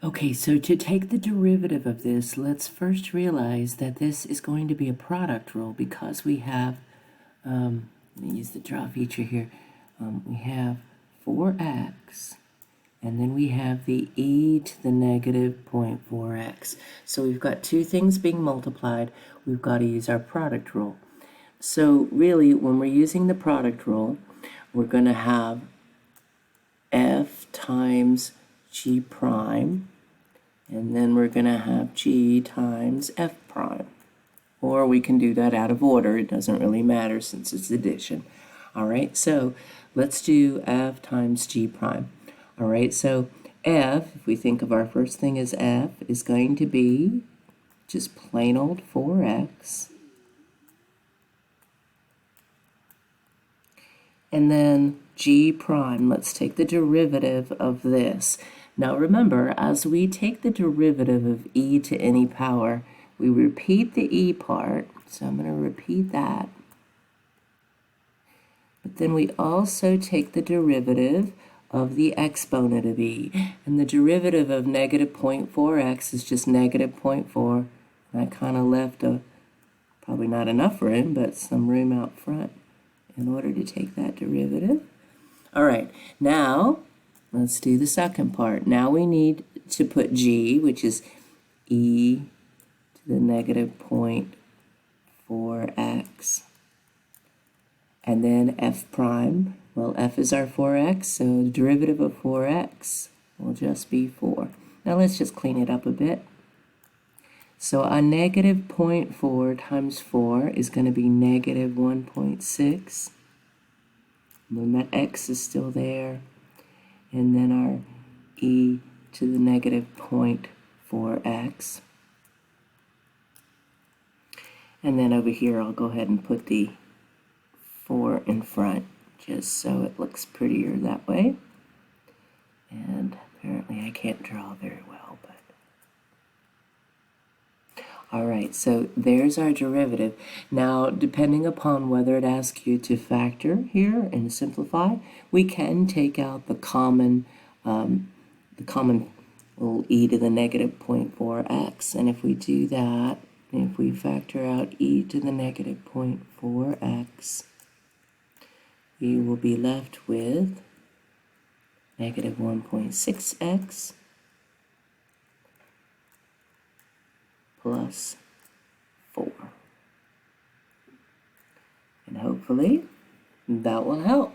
Okay, so to take the derivative of this, let's first realize that this is going to be a product rule because we have, let me use the draw feature here, we have 4x, and then we have the e to the negative 0.4x. So we've got two things being multiplied. We've got to use our product rule. So really, when we're using the product rule, we're going to have f times g prime, and then we're going to have g times f prime. Or we can do that out of order. It doesn't really matter since it's addition. All right, so let's do f times g prime. All right, so f, if we think of our first thing as f, is going to be just plain old 4x. And then g prime, let's take the derivative of this. Now remember, as we take the derivative of e to any power, we repeat the e part, so I'm going to repeat that. But then we also take the derivative of the exponent of e. And the derivative of negative 0.4x is just negative 0.4. And I kind of left probably not enough room, but some room out front in order to take that derivative. All right, now let's do the second part. Now we need to put g, which is e to the negative 0.4x. And then f prime, well, f is our 4x, so the derivative of 4x will just be 4. Now let's just clean it up a bit. So a negative 0.4 times 4 is going to be negative 1.6. Then that x is still there. And then our e to the negative 0.4x. And then over here I'll go ahead and put the 4 in front just so it looks prettier that way. And apparently I can't draw very well, but all right, so there's our derivative. Now, depending upon whether it asks you to factor here and simplify, we can take out the common little e to the negative 0.4x. And if we do that, if we factor out e to the negative 0.4x, we will be left with negative 1.6x plus 4. And hopefully that will help.